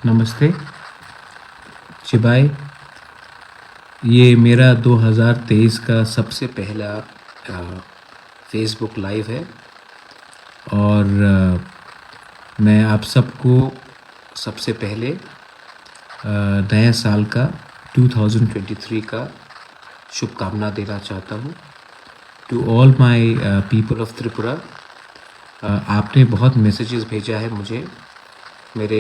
नमस्ते शिबाई। ये मेरा 2023 का सबसे पहला फेसबुक लाइव है और मैं आप सबको सबसे पहले नए साल का 2023 का शुभकामना देना चाहता हूँ। To all my people of Tripura, आपने बहुत मैसेजेस भेजा है मुझे मेरे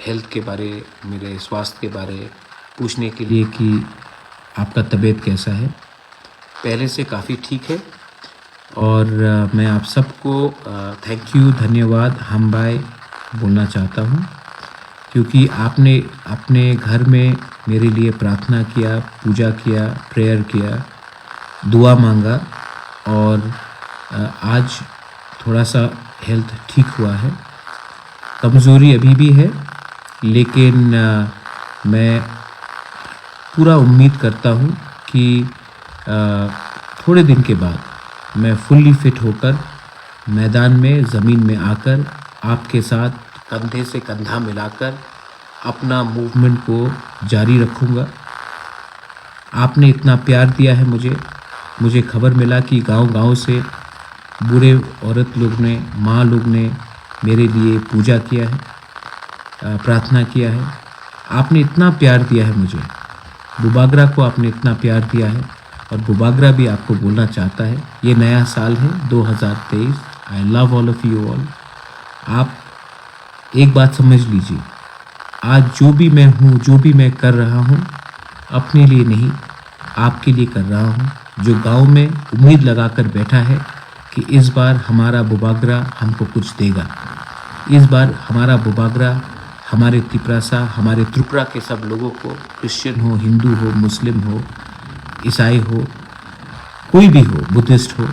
हेल्थ के बारे, मेरे स्वास्थ्य के बारे पूछने के लिए कि आपका तबीयत कैसा है। पहले से काफ़ी ठीक है और मैं आप सबको थैंक यू, धन्यवाद, हम बाय बोलना चाहता हूँ क्योंकि आपने अपने घर में मेरे लिए प्रार्थना किया, पूजा किया, प्रेयर किया, दुआ मांगा और आज थोड़ा सा हेल्थ ठीक हुआ है। कमज़ोरी अभी भी है लेकिन मैं पूरा उम्मीद करता हूँ कि थोड़े दिन के बाद मैं फुल्ली फिट होकर मैदान में, ज़मीन में आकर आपके साथ कंधे से कंधा मिलाकर अपना मूवमेंट को जारी रखूँगा। आपने इतना प्यार दिया है मुझे खबर मिला कि गांव-गांव से बूढ़े औरत लोग ने, माँ लोग ने मेरे लिए पूजा किया है, प्रार्थना किया है। आपने इतना प्यार दिया है मुझे, बुबागरा को आपने इतना प्यार दिया है और बुबागरा भी आपको बोलना चाहता है। ये नया साल है 2023। आई love all of you all. आप एक बात समझ लीजिए, आज जो भी मैं हूँ, जो भी मैं कर रहा हूँ, अपने लिए नहीं, आपके लिए कर रहा हूँ। जो गांव में उम्मीद लगाकर बैठा है कि इस बार हमारा बुबागरा हमको कुछ देगा, इस बार हमारा बुबागरा हमारे तिपरासा, हमारे त्रिपुरा के सब लोगों को, क्रिश्चियन हो, हिंदू हो, मुस्लिम हो, ईसाई हो, कोई भी हो, बुद्धिस्ट हो,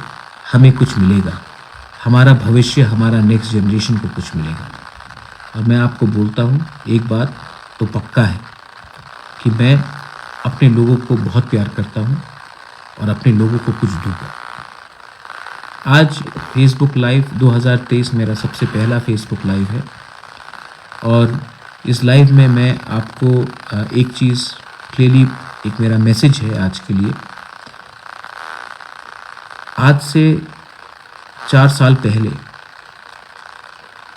हमें कुछ मिलेगा। हमारा भविष्य, हमारा नेक्स्ट जनरेशन को कुछ मिलेगा। और मैं आपको बोलता हूँ एक बात तो पक्का है कि मैं अपने लोगों को बहुत प्यार करता हूँ और अपने लोगों को कुछ दूंगा। आज फेसबुक लाइव 2023 मेरा सबसे पहला फेसबुक लाइव है और इस लाइव में मैं आपको एक चीज़ क्लियरली, एक मेरा मैसेज है आज के लिए। आज से 4 साल पहले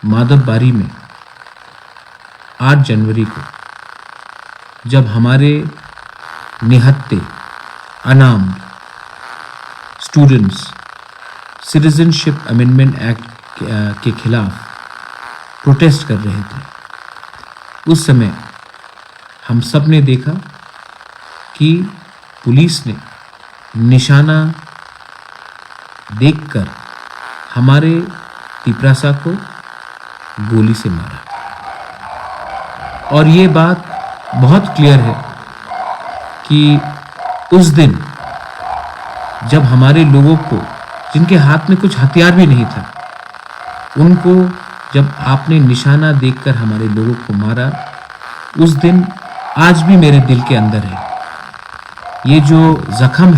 माधवबारी में 8 जनवरी को जब हमारे निहत्थे unarmed students citizenship amendment act के खिलाफ प्रोटेस्ट कर रहे थे, उस समय हम सब ने देखा कि पुलिस ने निशाना देखकर हमारे तिपरासा को गोली से मारा। और ये बात बहुत क्लियर है कि उस दिन जब हमारे लोगों को, जिनके हाथ में कुछ हथियार भी नहीं था, उनको जब आपने निशाना देखकर हमारे लोगों को मारा, उस दिन आज भी मेरे दिल के अंदर है। ये जो ज़ख्म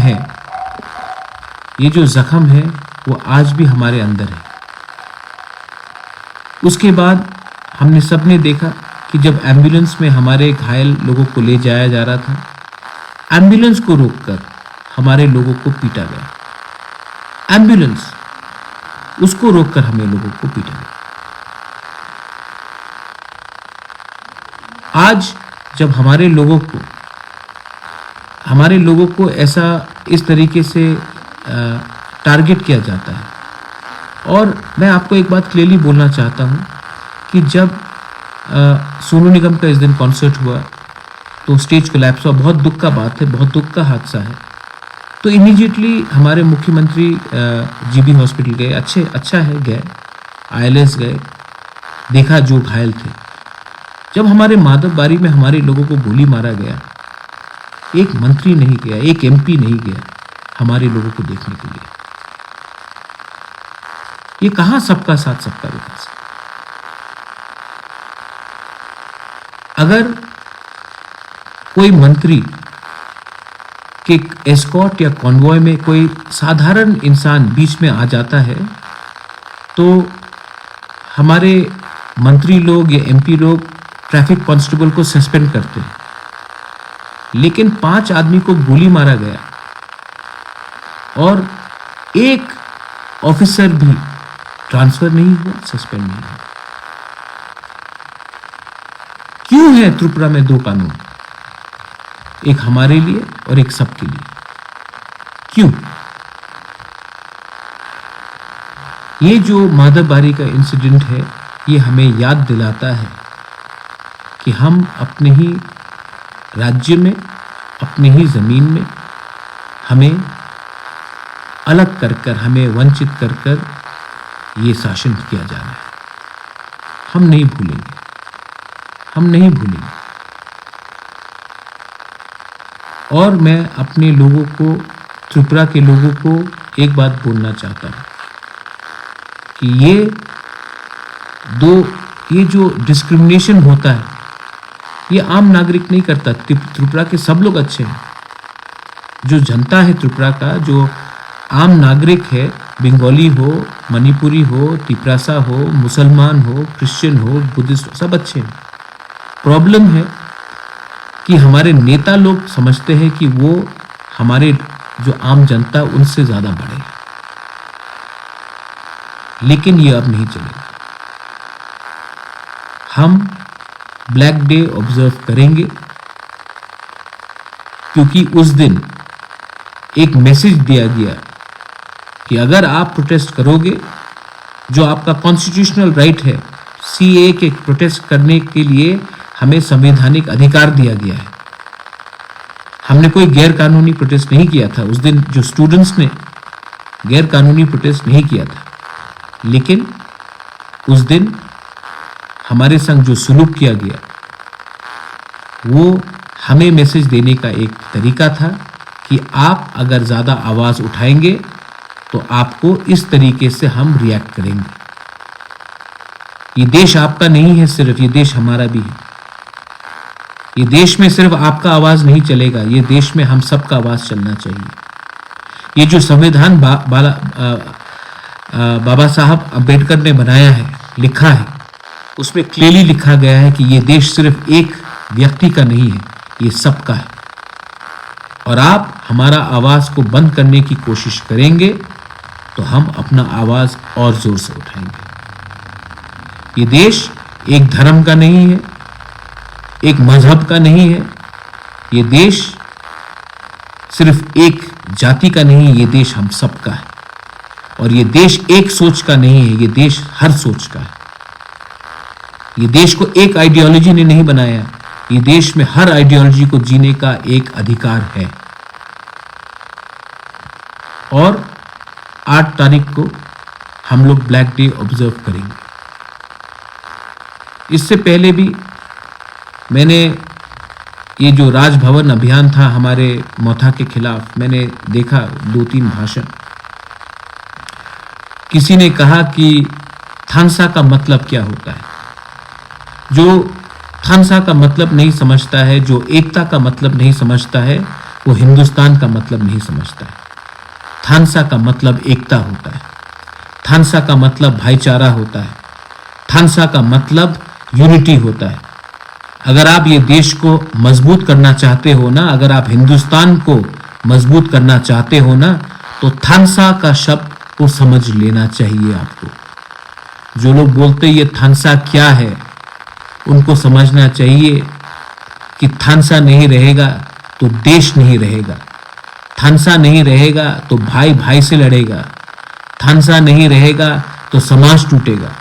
है वो आज भी हमारे अंदर है। उसके बाद हमने सबने देखा कि जब एम्बुलेंस में हमारे घायल लोगों को ले जाया जा रहा था, एम्बुलेंस को रोककर हमारे लोगों को पीटा गया। एम्बुलेंस, उसको रोककर हमें लोगों को पीटा गया। आज जब हमारे लोगों को ऐसा इस तरीके से टारगेट किया जाता है। और मैं आपको एक बात क्लियरली बोलना चाहता हूं कि जब सोनू निगम का इस दिन कॉन्सर्ट हुआ तो स्टेज कोलैप्स हुआ। बहुत दुख का बात है, बहुत दुख का हादसा है। तो इमीडिएटली हमारे मुख्यमंत्री जीबी हॉस्पिटल गए, अच्छा है गए, आईएलएस गए, देखा जो घायल थे। जब हमारे माधवबारी में हमारे लोगों को गोली मारा गया, एक मंत्री नहीं गया, एक एमपी नहीं गया हमारे लोगों को देखने के लिए। ये कहां सबका साथ, सबका विकास है? अगर कोई मंत्री के एस्कॉर्ट या कॉन्वॉय में कोई साधारण इंसान बीच में आ जाता है तो हमारे मंत्री लोग या एमपी लोग ट्रैफिक कांस्टेबल को सस्पेंड करते हैं, लेकिन 5 आदमी को गोली मारा गया और एक ऑफिसर भी ट्रांसफर नहीं हुआ, सस्पेंड नहीं हुआ। क्यों है त्रिपुरा में 2 कानून, एक हमारे लिए और एक सबके लिए? क्यों? ये जो माधवबारी का इंसिडेंट है, ये हमें याद दिलाता है कि हम अपने ही राज्य में, अपने ही जमीन में हमें अलग कर हमें वंचित कर ये शासन किया जा रहा है। हम नहीं भूलेंगे, हम नहीं भूलेंगे। और मैं अपने लोगों को, त्रिपुरा के लोगों को एक बात बोलना चाहता हूँ कि ये जो डिस्क्रिमिनेशन होता है, ये आम नागरिक नहीं करता। त्रिपुरा के सब लोग अच्छे हैं। जो जनता है त्रिपुरा का, जो आम नागरिक है, बंगाली हो, मणिपुरी हो, तिपरासा हो, मुसलमान हो, क्रिश्चियन हो, बुद्धिस्ट हो, सब अच्छे हैं। प्रॉब्लम है कि हमारे नेता लोग समझते हैं कि वो हमारे जो आम जनता उनसे ज़्यादा बड़े, लेकिन ये अब नहीं चलेगा। हम ब्लैक डे ऑब्जर्व करेंगे, क्योंकि उस दिन एक मैसेज दिया गया कि अगर आप प्रोटेस्ट करोगे, जो आपका कॉन्स्टिट्यूशनल राइट है, सीए के प्रोटेस्ट करने के लिए हमें संवैधानिक अधिकार दिया गया है। हमने कोई गैर कानूनी प्रोटेस्ट नहीं किया था उस दिन। जो स्टूडेंट्स ने गैर कानूनी प्रोटेस्ट नहीं किया था, लेकिन उस दिन हमारे संग जो सुलूक किया गया, वो हमें मैसेज देने का एक तरीका था कि आप अगर ज़्यादा आवाज़ उठाएंगे तो आपको इस तरीके से हम रिएक्ट करेंगे। ये देश आपका नहीं है सिर्फ, ये देश हमारा भी है। ये देश में सिर्फ आपका आवाज़ नहीं चलेगा, ये देश में हम सबका आवाज़ चलना चाहिए। ये जो संविधान बाबा साहब अम्बेडकर ने बनाया है, लिखा है, उसमें क्लियरली लिखा गया है कि ये देश सिर्फ एक व्यक्ति का नहीं है, ये सबका है। और आप हमारा आवाज़ को बंद करने की कोशिश करेंगे तो हम अपना आवाज़ और जोर से उठाएंगे। ये देश एक धर्म का नहीं है, एक मजहब का नहीं है। ये देश सिर्फ एक जाति का नहीं है, ये देश हम सबका है। और ये देश एक सोच का नहीं है, ये देश हर सोच का है। ये देश को एक आइडियोलॉजी ने नहीं बनाया, ये देश में हर आइडियोलॉजी को जीने का एक अधिकार है। और 8 तारीख को हम लोग ब्लैक डे ऑब्जर्व करेंगे। इससे पहले भी मैंने ये जो राजभवन अभियान था हमारे मौथा के खिलाफ, मैंने देखा 2-3 भाषण। किसी ने कहा कि थानसा का मतलब क्या होता है। जो थानसा का मतलब नहीं समझता है, जो एकता का मतलब नहीं समझता है, वो हिंदुस्तान का मतलब नहीं समझता है। थानसा का मतलब एकता होता है, थानसा का मतलब भाईचारा होता है, थानसा का मतलब यूनिटी होता है। अगर आप ये देश को मजबूत करना चाहते हो ना, अगर आप हिंदुस्तान को मजबूत करना चाहते हो ना, तो थानसा का शब्द को समझ लेना चाहिए आपको। जो लोग बोलते ये थानसा क्या है, उनको समझना चाहिए कि थानसा नहीं रहेगा तो देश नहीं रहेगा, थानसा नहीं रहेगा तो भाई भाई से लड़ेगा, थानसा नहीं रहेगा तो समाज टूटेगा,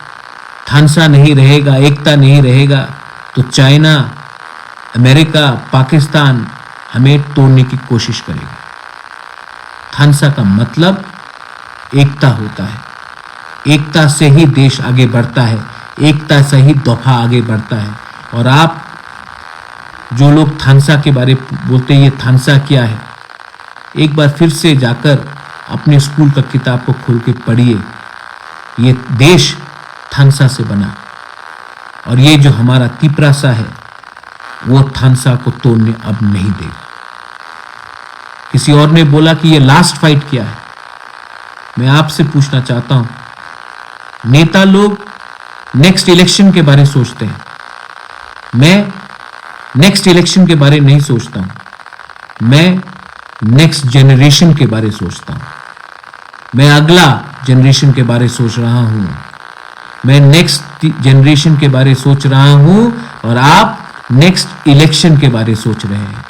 थानसा नहीं रहेगा, एकता नहीं रहेगा तो चाइना, अमेरिका, पाकिस्तान हमें तोड़ने की कोशिश करेगा। थानसा का मतलब एकता होता है। एकता से ही देश आगे बढ़ता है, एकता से ही दफा आगे बढ़ता है। और आप जो लोग थानसा के बारे बोलते हैं ये थानसा क्या है, एक बार फिर से जाकर अपने स्कूल का किताब को खोल के पढ़िए। ये देश थानसा से बना, और ये जो हमारा तिपरासा है वो थानसा को तोड़ने अब नहीं देगा। किसी और ने बोला कि ये लास्ट फाइट क्या है। मैं आपसे पूछना चाहता हूं, नेता लोग नेक्स्ट इलेक्शन के बारे में सोचते हैं, मैं नेक्स्ट इलेक्शन के बारे नहीं सोचता हूं, मैं नेक्स्ट जनरेशन के बारे सोचता हूं, मैं अगला जनरेशन के बारे सोच रहा हूं, मैं नेक्स्ट जनरेशन के बारे सोच रहा हूं और आप नेक्स्ट इलेक्शन के बारे सोच रहे हैं।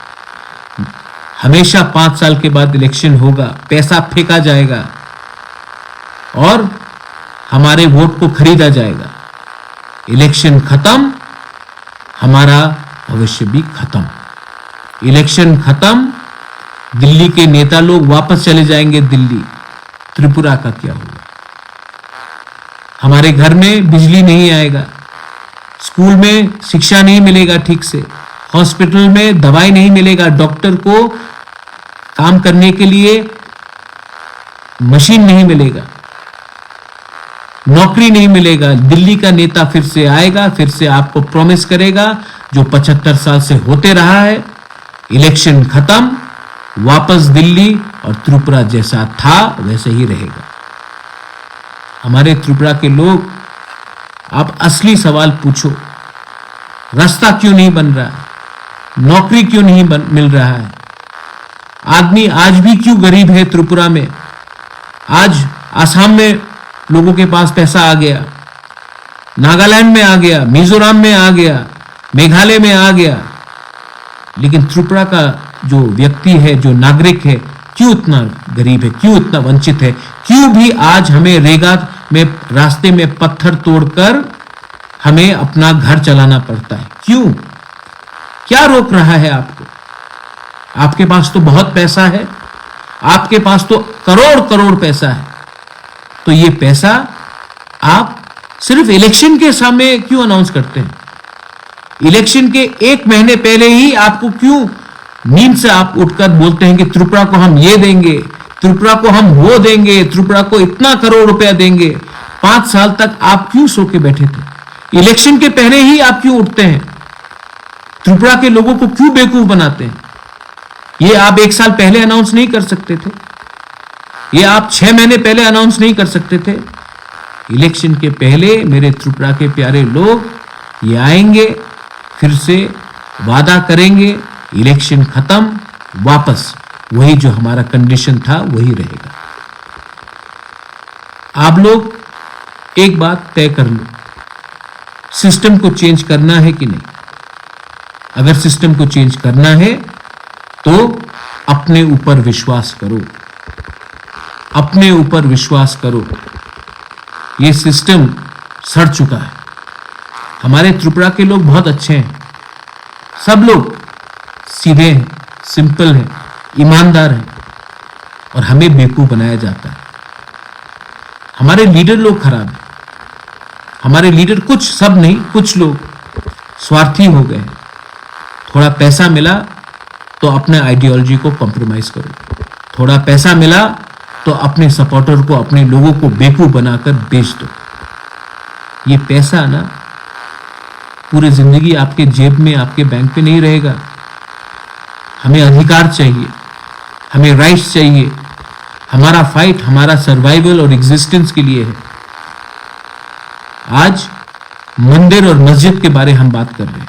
हमेशा 5 साल के बाद इलेक्शन होगा, पैसा फेंका जाएगा और हमारे वोट को खरीदा जाएगा। इलेक्शन खत्म, हमारा भविष्य भी खत्म। इलेक्शन खत्म, दिल्ली के नेता लोग वापस चले जाएंगे दिल्ली। त्रिपुरा का क्या होगा? हमारे घर में बिजली नहीं आएगा, स्कूल में शिक्षा नहीं मिलेगा ठीक से, हॉस्पिटल में दवाई नहीं मिलेगा, डॉक्टर को काम करने के लिए मशीन नहीं मिलेगा, नौकरी नहीं मिलेगा। दिल्ली का नेता फिर से आएगा, फिर से आपको प्रॉमिस करेगा जो 75 साल से होते रहा है, इलेक्शन खत्म, वापस दिल्ली और त्रिपुरा जैसा था वैसे ही रहेगा। हमारे त्रिपुरा के लोग, आप असली सवाल पूछो, रास्ता क्यों नहीं बन रहा है, नौकरी क्यों नहीं मिल रहा है, आदमी आज भी क्यों गरीब है त्रिपुरा में। आज आसाम में लोगों के पास पैसा आ गया, नागालैंड में आ गया, मिजोरम में आ गया, मेघालय में आ गया, लेकिन त्रिपुरा का जो व्यक्ति है, जो नागरिक है, क्यों इतना गरीब है, क्यों इतना वंचित है, क्यों भी आज हमें रेगा में रास्ते में पत्थर तोड़कर हमें अपना घर चलाना पड़ता है? क्यों? क्या रोक रहा है आपको? आपके पास तो बहुत पैसा है, आपके पास तो करोड़ करोड़ पैसा है, तो ये पैसा आप सिर्फ इलेक्शन के समय क्यों अनाउंस करते हैं? इलेक्शन के 1 महीने पहले ही आपको क्यों नींद से आप उठकर बोलते हैं कि त्रिपुरा को हम ये देंगे, त्रिपुरा को हम वो देंगे, त्रिपुरा को इतना करोड़ रुपया देंगे। 5 साल तक आप क्यों सो के बैठे थे? इलेक्शन के पहले ही आप क्यों उठते हैं? त्रिपुरा के लोगों को क्यों बेवकूफ बनाते हैं? ये आप 1 साल पहले अनाउंस नहीं कर सकते थे? ये आप 6 महीने पहले अनाउंस नहीं कर सकते थे? इलेक्शन के पहले मेरे त्रिपुरा के प्यारे लोग ये आएंगे, फिर से वादा करेंगे, इलेक्शन खत्म, वापस वही जो हमारा कंडीशन था वही रहेगा। आप लोग एक बात तय कर लो, सिस्टम को चेंज करना है कि नहीं? अगर सिस्टम को चेंज करना है तो अपने ऊपर विश्वास करो, अपने ऊपर विश्वास करो। ये सिस्टम सड़ चुका है। हमारे त्रिपुरा के लोग बहुत अच्छे हैं, सब लोग सीधे हैं, सिंपल हैं, ईमानदार हैं, और हमें बेवकूफ बनाया जाता है। हमारे लीडर लोग खराब हैं, हमारे लीडर, कुछ, सब नहीं, कुछ लोग स्वार्थी हो गए। थोड़ा पैसा मिला तो अपने आइडियोलॉजी को कॉम्प्रोमाइज करो, थोड़ा पैसा मिला तो अपने सपोर्टर को, अपने लोगों को बेवकूफ बनाकर बेच दो। ये पैसा ना पूरी जिंदगी आपके जेब में, आपके बैंक पे नहीं रहेगा। हमें अधिकार चाहिए, हमें राइट्स चाहिए। हमारा फाइट हमारा सर्वाइवल और एग्जिस्टेंस के लिए है। आज मंदिर और मस्जिद के बारे हम बात कर रहे हैं,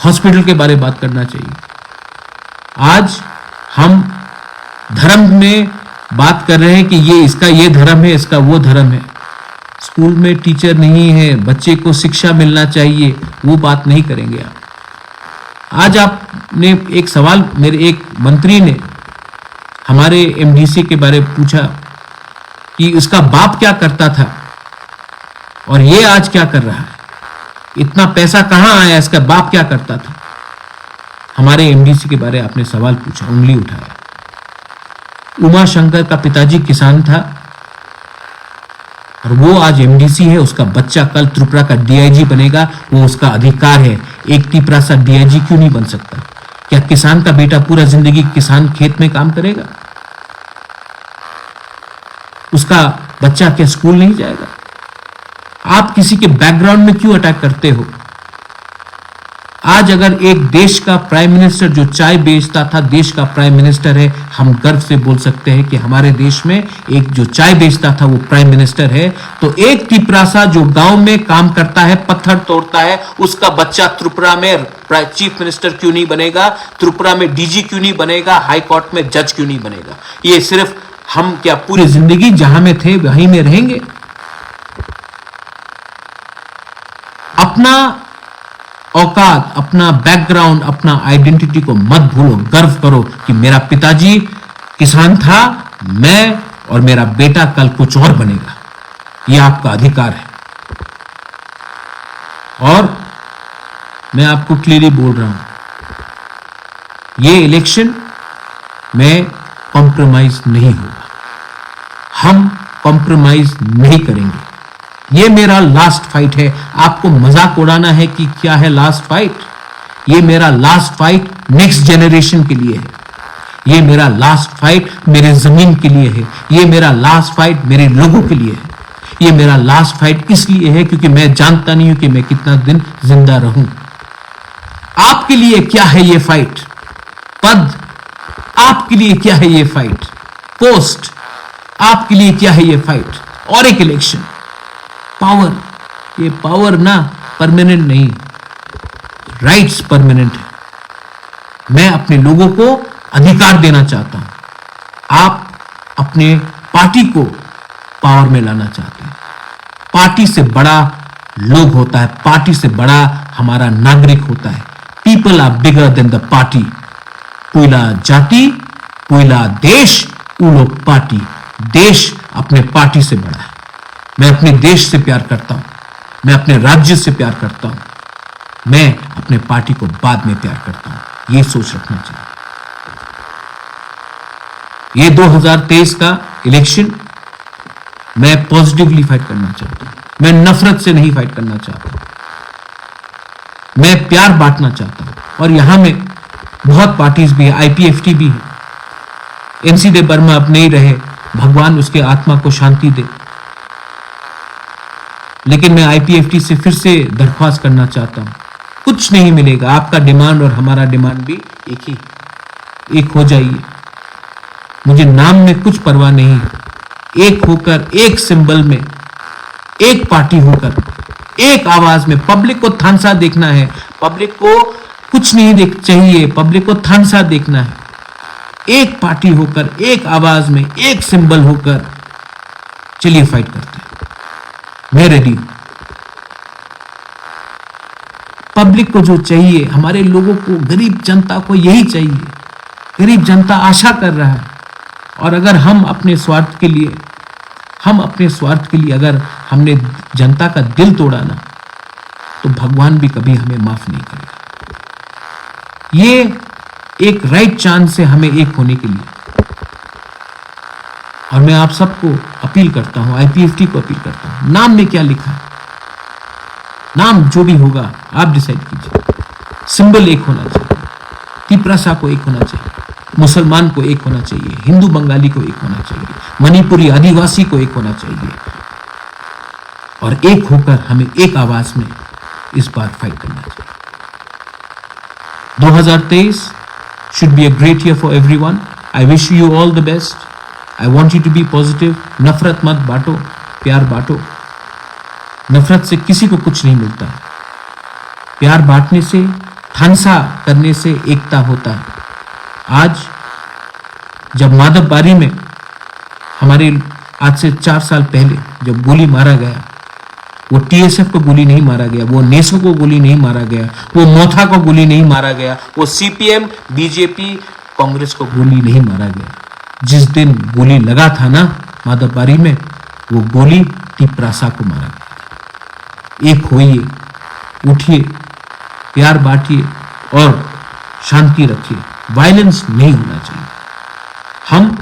हॉस्पिटल के बारे में बात करना चाहिए। आज हम धर्म में बात कर रहे हैं कि ये इसका ये धर्म है, इसका वो धर्म है। स्कूल में टीचर नहीं है, बच्चे को शिक्षा मिलना चाहिए, वो बात नहीं करेंगे आप। आज आपने एक सवाल, मेरे एक मंत्री ने हमारे एमडीसी के बारे में पूछा कि उसका बाप क्या करता था और ये आज क्या कर रहा है, इतना पैसा कहां आया, इसका बाप क्या करता था। हमारे एमडीसी के बारे में आपने सवाल पूछा, उंगली उठाया। उमा शंकर का पिताजी किसान था और वो आज एमडीसी है, उसका बच्चा कल त्रिपुरा का डीआईजी बनेगा, वो उसका अधिकार है। एक त्रिपुरा सा डीआईजी क्यों नहीं बन सकता? क्या किसान का बेटा पूरा जिंदगी किसान खेत में काम करेगा? उसका बच्चा क्या स्कूल नहीं जाएगा? आप किसी के बैकग्राउंड में क्यों अटैक करते हो? आज अगर एक देश का प्राइम मिनिस्टर जो चाय बेचता था देश का प्राइम मिनिस्टर है, हम गर्व से बोल सकते हैं कि हमारे देश में एक जो चाय बेचता था वो प्राइम मिनिस्टर है। तो एक तिपरासा जो गांव में काम करता है, पत्थर तोड़ता है, उसका बच्चा त्रिपुरा में चीफ मिनिस्टर क्यों नहीं बनेगा, त्रिपुरा में डीजी क्यों नहीं बनेगा, हाई कोर्ट में जज क्यों नहीं बनेगा? ये सिर्फ हम क्या पूरी जिंदगी जहां में थे वहीं में रहेंगे? अपना औकात, अपना बैकग्राउंड, अपना आइडेंटिटी को मत भूलो। गर्व करो कि मेरा पिताजी किसान था, मैं और मेरा बेटा कल कुछ और बनेगा। यह आपका अधिकार है। और मैं आपको क्लियरली बोल रहा हूं, यह इलेक्शन में कॉम्प्रोमाइज नहीं होगा। हम कॉम्प्रोमाइज नहीं करेंगे। ये मेरा लास्ट फाइट है। आपको मजाक उड़ाना है कि क्या है लास्ट फाइट? ये मेरा लास्ट फाइट नेक्स्ट जनरेशन के लिए है। ये मेरा लास्ट फाइट मेरे जमीन के लिए है। ये मेरा लास्ट फाइट मेरे लोगों के लिए है। ये मेरा लास्ट फाइट इसलिए है क्योंकि मैं जानता नहीं हूं कि मैं कितना दिन जिंदा रहूं। आपके लिए क्या है ये फाइट? पद। आपके लिए क्या है ये फाइट? पोस्ट। आपके लिए क्या है ये फाइट? और एक इलेक्शन। पावर। ये पावर ना परमानेंट नहीं, राइट्स परमानेंट है। मैं अपने लोगों को अधिकार देना चाहता हूं। आप अपने पार्टी को पावर में लाना चाहते हैं। पार्टी से बड़ा लोग होता है, पार्टी से बड़ा हमारा नागरिक होता है। People are bigger than the party. पुइला जाति, पुइला देश, उलो पार्टी। देश अपने पार्टी से बड़ा है। मैं अपने देश से प्यार करता हूं, मैं अपने राज्य से प्यार करता हूं, मैं अपने पार्टी को बाद में प्यार करता हूं। यह सोच रखना चाहिए। ये 2023 का इलेक्शन मैं पॉजिटिवली फाइट करना चाहता हूं। मैं नफरत से नहीं फाइट करना चाहता। मैं प्यार बांटना चाहता हूं। और यहां में बहुत पार्टीज भी है, आईपीएफटी भी है। एनसी दे बर्मा अब नहीं रहे, भगवान उसके आत्मा को शांति दे। लेकिन मैं आईपीएफटी से फिर से दरख्वास्त करना चाहता हूं, कुछ नहीं मिलेगा। आपका डिमांड और हमारा डिमांड भी एक ही, एक हो जाइए। मुझे नाम में कुछ परवाह नहीं है। एक होकर, एक सिंबल में, एक पार्टी होकर, एक आवाज में। पब्लिक को थानसा देखना है, पब्लिक को कुछ नहीं देख चाहिए, पब्लिक को थानसा देखना है। एक पार्टी होकर, एक आवाज में, एक सिंबल होकर चलिए फाइट करते हैं। मैं रेडी हूं। पब्लिक को जो चाहिए, हमारे लोगों को, गरीब जनता को यही चाहिए। गरीब जनता आशा कर रहा है। और अगर हम अपने स्वार्थ के लिए अगर हमने जनता का दिल तोड़ा ना, तो भगवान भी कभी हमें माफ नहीं करेगा। ये एक राइट चांस है हमें एक होने के लिए। और मैं आप सबको अपील करता हूं, आईपीएफटी को अपील करता हूं, नाम में क्या लिखा है, नाम जो भी होगा आप डिसाइड कीजिए। सिंबल एक होना चाहिए, तिपरासा को एक होना चाहिए, मुसलमान को एक होना चाहिए, हिंदू बंगाली को एक होना चाहिए, मणिपुरी आदिवासी को एक होना चाहिए। और एक होकर हमें एक आवाज में इस बार फाइट करना चाहिए। 2023 should be a great year for everyone. I wish you all the best. I want you to be positive. नफरत मत बांटो, प्यार बांटो। नफरत से किसी को कुछ नहीं मिलता है। प्यार बांटने से, थानसा करने से एकता होता है। आज जब माधवबारी में हमारे आज से 4 साल पहले जब गोली मारा गया, वो टीएसएफ को गोली नहीं मारा गया, वो नेसो को गोली नहीं मारा गया, वो मोथा को गोली नहीं मारा गया, वो सीपीएम, बीजेपी, कांग्रेस को गोली नहीं मारा गया। जिस दिन गोली लगा था ना माधवबारी में, वो गोली तिपरासा को मारा गया। एक होइए, उठिए, प्यार बांटिए और शांति रखिए। वायलेंस नहीं होना चाहिए। हम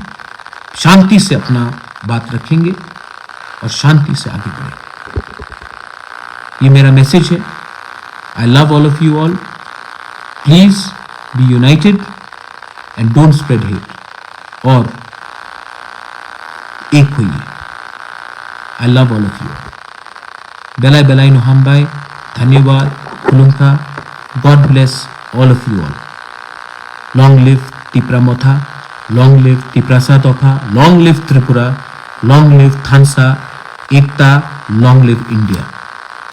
शांति से अपना बात रखेंगे और शांति से आगे बढ़ेंगे। ये मेरा मैसेज है। I love all of you all. Please be united and don't spread hate. और एक होइए। I love all of you. बेलाई बेलाई नो हमबाई। धन्यवाद। खुलुमका। God bless all of you all. Long live Tipra Motha, long live Tiprasa Toka, long live Tripura, long live Thansa, Ekta, long live India.